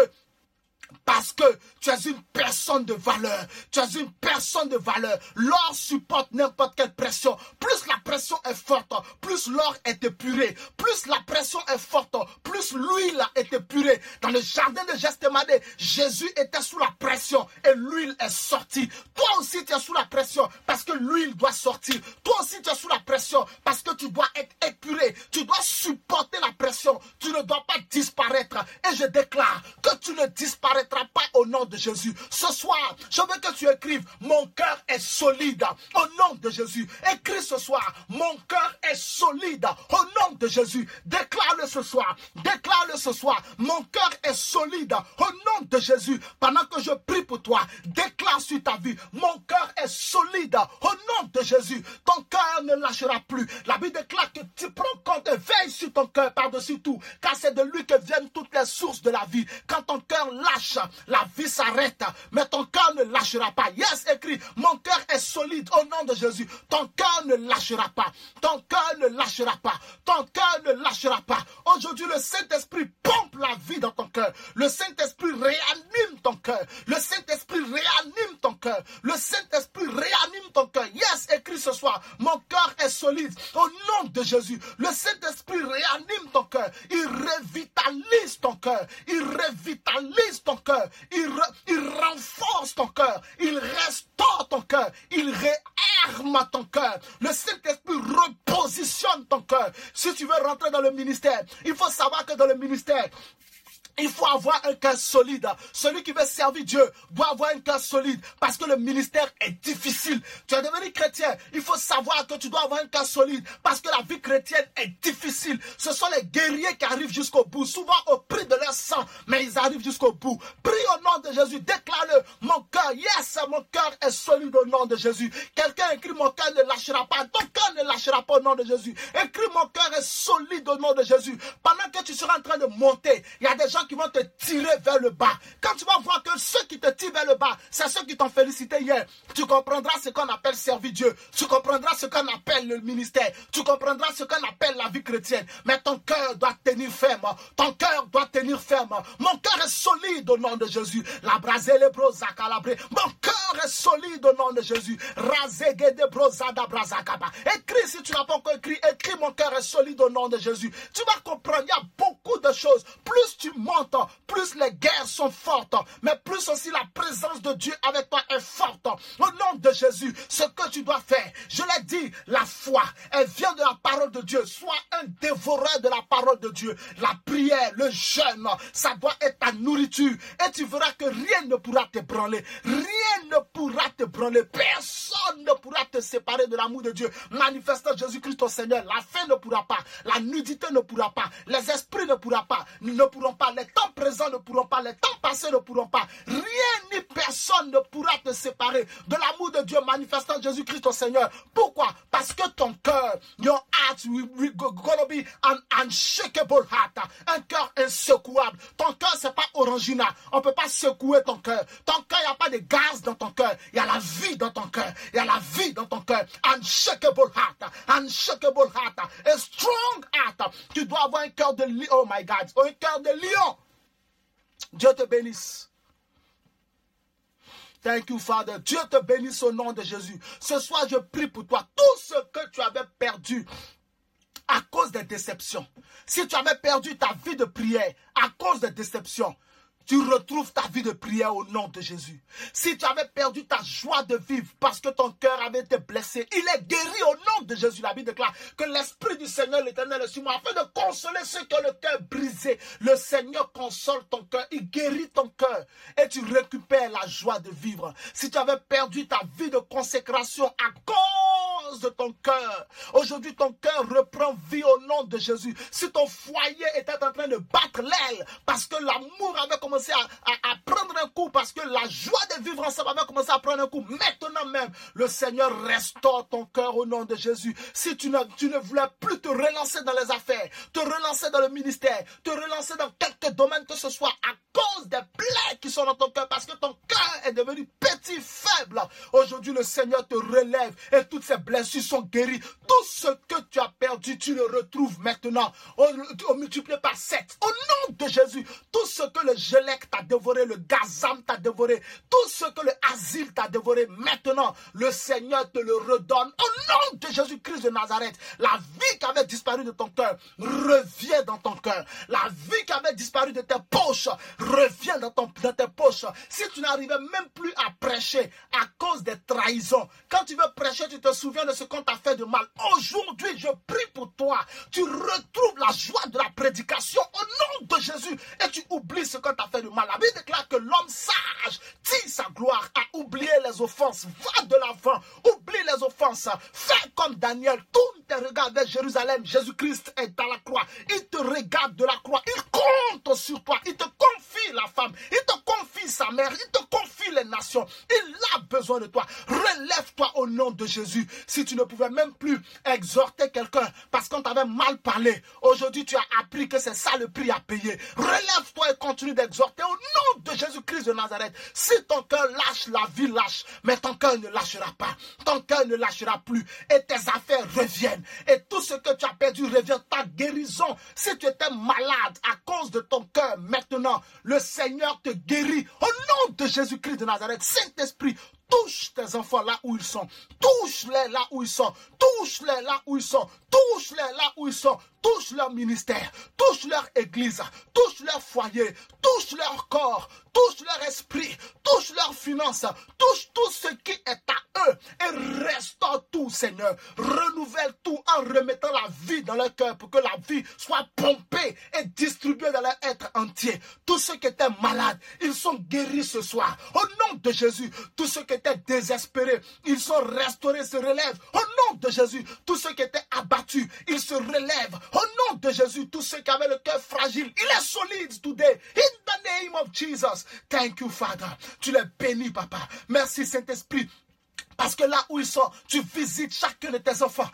tu es une personne de valeur. Tu es une personne de valeur. L'or supporte n'importe quelle pression. Plus la pression est forte, plus l'or est épuré. Plus la pression est forte, plus l'huile est épurée. Dans le jardin de Gethsémane, Jésus était sous la pression et l'huile est sortie. Toi aussi tu es sous la pression parce que l'huile doit sortir. Toi aussi tu es sous la pression parce que tu dois être épuré. Tu dois supporter la pression. Tu ne dois pas disparaître. Et je déclare que tu ne disparaîtras pas au nom de Jésus. Ce soir, je veux que tu écrives mon cœur est solide au nom de Jésus. Écris ce soir, mon cœur est solide au nom de Jésus. Déclare-le ce soir. Déclare-le ce soir. Mon cœur est solide au nom de Jésus. Pendant que je prie pour toi, déclare sur ta vie, mon cœur est solide au nom de Jésus. Ton cœur ne lâchera plus. La Bible déclare que tu prends compte et veille sur ton cœur par-dessus tout, car c'est de lui que viennent toutes les sources de la vie. Quand ton cœur lâche, la vie s'arrête, mais ton cœur ne lâchera pas. Yes, écrit, mon cœur est solide au nom de Jésus. Ton cœur ne lâchera pas. Ton cœur ne lâchera pas. Ton cœur ne lâchera pas. Aujourd'hui, le Saint-Esprit pompe la vie dans ton cœur. Le Saint-Esprit réanime ton cœur. Le Saint-Esprit réanime ton cœur. Le Saint-Esprit réanime ton cœur. Yes, écrit ce soir, mon cœur est solide au nom de Jésus. Le Saint-Esprit réanime ton cœur. Il revitalise ton cœur. Il revitalise ton cœur. Il renforce ton cœur. Il restaure ton cœur. Il réarme ton cœur. Le Saint-Esprit repositionne ton cœur. Si tu veux rentrer dans le ministère, il faut savoir que dans le ministère, il faut avoir un cœur solide. Celui qui veut servir Dieu doit avoir un cœur solide parce que le ministère est difficile. Tu es devenu chrétien, il faut savoir que tu dois avoir un cœur solide parce que la vie chrétienne est difficile. Ce sont les guerriers qui arrivent jusqu'au bout, souvent au prix de leur sang, mais ils arrivent jusqu'au bout. Prie au nom de Jésus, déclare-le. Mon cœur, yes, mon cœur est solide au nom de Jésus. Quelqu'un écrit mon cœur ne lâchera pas. Ton cœur ne lâchera pas au nom de Jésus. Écris mon cœur est solide au nom de Jésus. Pendant que tu seras en train de monter, il y a des gens qui vont te tirer vers le bas. Quand tu vas voir que ceux qui te tirent vers le bas, c'est ceux qui t'ont félicité hier, tu comprendras ce qu'on appelle servir Dieu. Tu comprendras ce qu'on appelle le ministère. Tu comprendras ce qu'on appelle la vie chrétienne. Mais ton cœur doit tenir ferme. Ton cœur doit tenir ferme. Mon cœur est solide au nom de Jésus. La brasée, les bros, calabré. Mon cœur est solide au nom de Jésus. Écris si tu n'as pas encore écrit. Écris, mon cœur est solide au nom de Jésus. Tu vas comprendre, il y a beaucoup de choses. Plus tu montes, plus les guerres sont fortes. Mais plus aussi la présence de Dieu avec toi est forte. Au nom de Jésus, ce que tu dois faire, je l'ai dit, la foi, elle vient de la parole de Dieu. Sois un dévoreur de la parole de Dieu. La prière, le jeûne, ça doit être ta nourriture. Et tu verras que rien ne pourra t'ébranler. Rien ne pourra t'ébranler. Personne ne pourra te séparer de l'amour de Dieu. Manifestant Jésus-Christ ton Seigneur. La faim ne pourra pas. La nudité ne pourra pas. Les esprits ne pourront pas. Ne pourront pas. Les temps présents ne pourront pas. Les temps passés ne pourront pas. Rien ni personne ne pourra te séparer de l'amour de Dieu manifestant Jésus-Christ ton Seigneur. Pourquoi? Parce que ton cœur, your heart will gonna be an unshakable heart. Un cœur insecouable. Ton cœur, c'est pas Orangina. On peut pas secouer ton cœur. Ton cœur, il n'y a pas de gaz dans ton cœur. Il y a la vie dans ton cœur. Il y a la vie dans ton cœur. Unshakable heart. Unshakable heart. A strong heart. Tu dois avoir un cœur de lion. Oh my God. Un cœur de lion. Dieu te bénisse. Thank you, Father. Dieu te bénisse au nom de Jésus. Ce soir, je prie pour toi. Tout ce que tu avais perdu à cause des déceptions. Si tu avais perdu ta vie de prière à cause des déceptions, tu retrouves ta vie de prière au nom de Jésus. Si tu avais perdu ta joie de vivre parce que ton cœur avait été blessé, il est guéri au nom de Jésus. La Bible déclare que l'Esprit du Seigneur l'Éternel est sur moi afin de consoler ceux qui ont le cœur brisé. Le Seigneur console ton cœur, il guérit ton cœur et tu récupères la joie de vivre. Si tu avais perdu ta vie de consécration à cause de ton cœur, aujourd'hui ton cœur reprend vie au nom de Jésus. Si ton foyer était en train de battre l'aile parce que l'amour avait commencé à prendre un coup, parce que la joie de vivre ensemble avait commencé à prendre un coup, maintenant même, le Seigneur restaure ton cœur au nom de Jésus. Si tu ne voulais plus te relancer dans les affaires, te relancer dans le ministère, te relancer dans quelques domaines que ce soit à cause des plaies qui sont dans ton cœur, parce que ton cœur est devenu petit, faible, aujourd'hui le Seigneur te relève et toutes ces blessures sont guéries. Tout ce que tu as perdu, tu le retrouves maintenant, au multiplié par 7. Au nom de Jésus, tout ce que le Gelec t'a dévoré, le Gazam t'a dévoré, tout ce que le Asile t'a dévoré, maintenant, le Seigneur te le redonne. Au nom de Jésus-Christ de Nazareth, la vie qui avait disparu de ton cœur revient dans ton cœur. La vie qui avait disparu de tes poches revient dans tes poches. Si tu n'arrivais même plus à prêcher à cause des trahisons, quand tu veux prêcher, tu te souviens de ce qu'on t'a fait de mal. Aujourd'hui, je prie pour toi. Tu retrouves la joie de la prédication au nom de Jésus et tu oublies ce qu'on t'a fait de mal. La Bible déclare que l'homme sage tire sa gloire à oublier les offenses. Va de l'avant, oublie les offenses. Fais comme Daniel, tourne tes regards vers Jérusalem. Jésus-Christ est dans la croix. Il te regarde de la croix. Il compte sur toi. Il te confie la femme. Il te confie sa mère. Il te confie les nations. Il a besoin de toi. Relève-toi au nom de Jésus. Si tu ne pouvais même plus exhorter quelqu'un parce qu'on t'avait mal parlé, aujourd'hui tu as appris que c'est ça le prix à payer. Relève-toi et continue d'exhorter au nom de Jésus-Christ de Nazareth. Si ton cœur lâche, la vie lâche, mais ton cœur ne lâchera pas. Ton cœur ne lâchera plus et tes affaires reviennent. Et tout ce que tu as perdu revient. Ta guérison, si tu étais malade à cause de ton cœur, maintenant, le Seigneur te guérit. Au nom de Jésus-Christ de Nazareth, Saint-Esprit, touche tes enfants là où ils sont. Touche-les là où ils sont. Touche-les là où ils sont. Touche-les là où ils sont. Touche leur ministère. Touche leur église. Touche leur foyer. Touche leur corps. Touche leur esprit. Touche leurs finances. Touche tout ce qui est à eux. Et restaure tout, Seigneur. Renouvelle tout en remettant la vie dans leur cœur pour que la vie soit pompée et distribuée dans leur être entier. Tous ceux qui étaient malades, ils sont guéris ce soir. Au nom de Jésus, tous ceux qui étaient désespérés, ils sont restaurés, se relèvent. Au nom de Jésus, tous ceux qui étaient abattus, ils se relèvent. Au nom de Jésus, tous ceux qui avaient le cœur fragile, il est solide today. In the name of Jesus. Thank you, Father. Tu les bénis, Papa. Merci, Saint-Esprit. Parce que là où ils sont, tu visites chacun de tes enfants.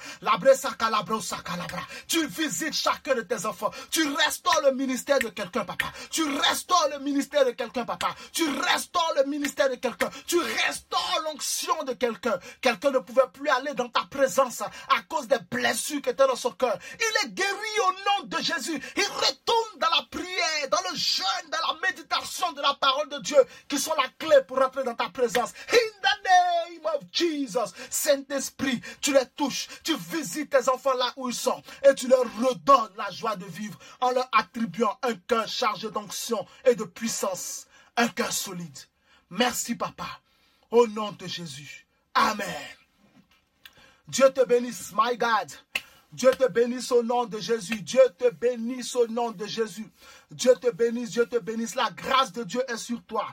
Tu visites chacun de tes enfants. Tu restaures le ministère de quelqu'un, papa. Tu restaures le ministère de quelqu'un, papa. Tu restaures le ministère de quelqu'un. Tu restaures l'onction de quelqu'un. Quelqu'un ne pouvait plus aller dans ta présence à cause des blessures qui étaient dans son cœur. Il est guéri au nom de Jésus. Il retourne dans la prière, dans le jeûne, dans la méditation de la parole de Dieu, qui sont la clé pour entrer dans ta présence. In the Jesus. Saint-Esprit, tu les touches, tu visites tes enfants là où ils sont et tu leur redonnes la joie de vivre en leur attribuant un cœur chargé d'onction et de puissance, un cœur solide. Merci, Papa, au nom de Jésus. Amen. Dieu te bénisse, my God. Dieu te bénisse au nom de Jésus. Dieu te bénisse au nom de Jésus. Dieu te bénisse, Dieu te bénisse. La grâce de Dieu est sur toi.